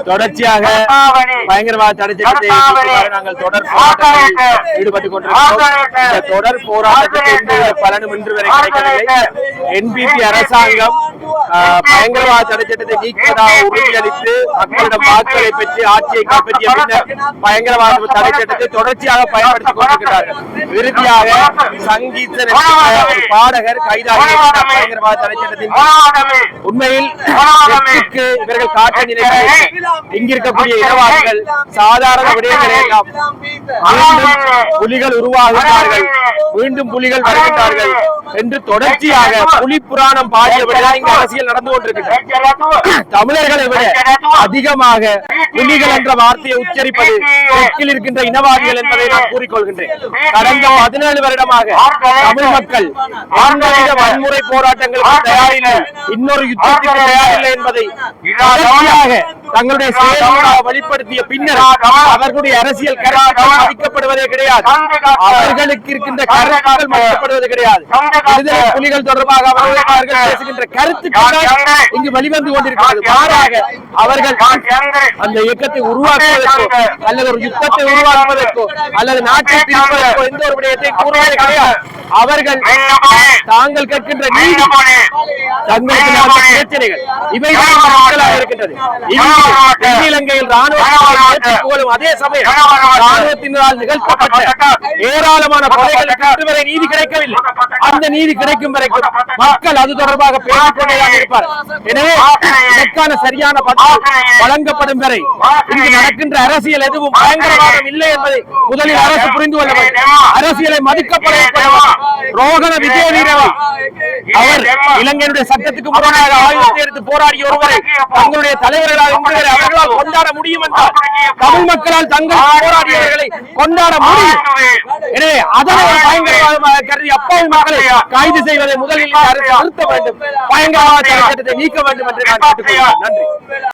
தொடர்ச்சியாக பயங்கரவாத தடை சட்டத்தை நாங்கள் தொடர் ஈடுபட்டுக் கொண்டிருக்கிறோம். தொடர் போராட்டத்திற்கு பலனும் இன்று வரை கிடைக்கவில்லை. என்பிபி அரசாங்கம் பயங்கரவாத தடை சட்டத்தை நீக்குவதாக உறுதியளித்து மக்களிடம் வாக்குகளை பெற்று ஆட்சியை கைப்பற்றிய பின்னர் பயங்கரவாத தடை சட்டத்தை தொடர்ச்சியாக பயன்படுத்திக் கொண்டிருக்கிறார்கள். இறுதியாக சங்கீதன் பாடகர் கைதாகி பயங்கரவாத தடை சட்டத்தின் உண்மையில் இவர்கள் காட்ட நினைக்கிறார்கள். இங்கிருக்கக்கூடிய இனவாதிகள் சாதாரண விடயங்களை எல்லாம் புலிகள் உருவாகிறார்கள், மீண்டும் புலிகள் வருகின்றார்கள் என்று தொடர்ச்சியாக புலி புராணம் பாடியபடிதான் இங்கு அரசியல் நடந்து கொண்டிருக்கிறது. தமிழர்களை விட அதிகமாக புலிகள் என்ற வார்த்தையை உச்சரிப்பது தெற்கில் இருக்கின்ற இனவாதிகள் என்பதை நான் கூறிக்கொள்கின்றேன். கடந்த 17 வருடமாக தமிழ் மக்கள் எந்தவித வன்முறை போராட்டங்களுக்கு தயாரில்லை, இன்னொரு யுத்தத்திற்கு தயாரில்லை என்பதை தங்களுடைய செயல்களாக வெளிப்படுத்திய பின்னர் அவர்களுடைய அரசியல் கருத்துக்கள் மதிக்கப்படுவதே கிடையாது. அவர்களுக்கு இருக்கின்ற கருத்துக்கள் மதிக்கப்படுவது கிடையாது. புலிகள் தொடர்பாக அவர்கள் பேசுகின்ற கருத்துக்கள் இங்கு வெளிவந்து கொண்டிருக்கிறது. மாறாக அவர்கள் அந்த இயக்கத்தை உருவாக்குவதற்கோ அல்லது ஒரு யுத்தத்தை உருவாக்குவதற்கோ அல்லது நாட்டை பிரிப்பதற்கோ எந்த ஒரு விடயத்தை கூறுவதே கிடையாது. அவர்கள் தாங்கள் கேட்கின்ற நீதி, தங்களுக்கு பிரச்சனைகள் இவைகளாக இருக்கின்றது. இலங்கையில் ராணுவம் அதே சமயம் ராணுவத்தினரால் நிகழ்த்தப்பட்ட ஏராளமான கொலைகளுக்கு இதுவரை நீதி கிடைக்கவில்லை. அந்த நீதி கிடைக்கும் வரைக்கும் மக்கள் அது தொடர்பாக பேசிக் கொண்டேதான் இருப்பார். எனவே இதற்கான சரியான பதில் வழங்கப்படும் வரை இங்கு நடக்கின்ற அரசியல் எதுவும் பயங்கரவாதம் இல்லை என்பதை முதலில் அரசு புரிந்து கொள்ள வேண்டும். அரசியலை மதிக்கப்பட ரோகண விஜயவீரவா அவர் இலங்கையினுடைய சட்டத்துக்கு முரணாக ஆயுதத்தை எடுத்து போராடிய ஒருவரை தங்களுடைய தலைவர்களால் அவர்களால் கொண்டாட முடியும் என்றால் தமிழ் மக்களால் தங்கள் போராடியவர்களை கொண்டாட முடியும். எனவே அதனை பயங்கரவாதமாக கருதி அப்பாவி மக்களை கைது செய்வதை முதலில் அரசு நிறுத்த வேண்டும், பயங்கரவாத சட்டத்தை நீக்க வேண்டும் என்று நான் கேட்டுக்கொள்கிறேன். நன்றி.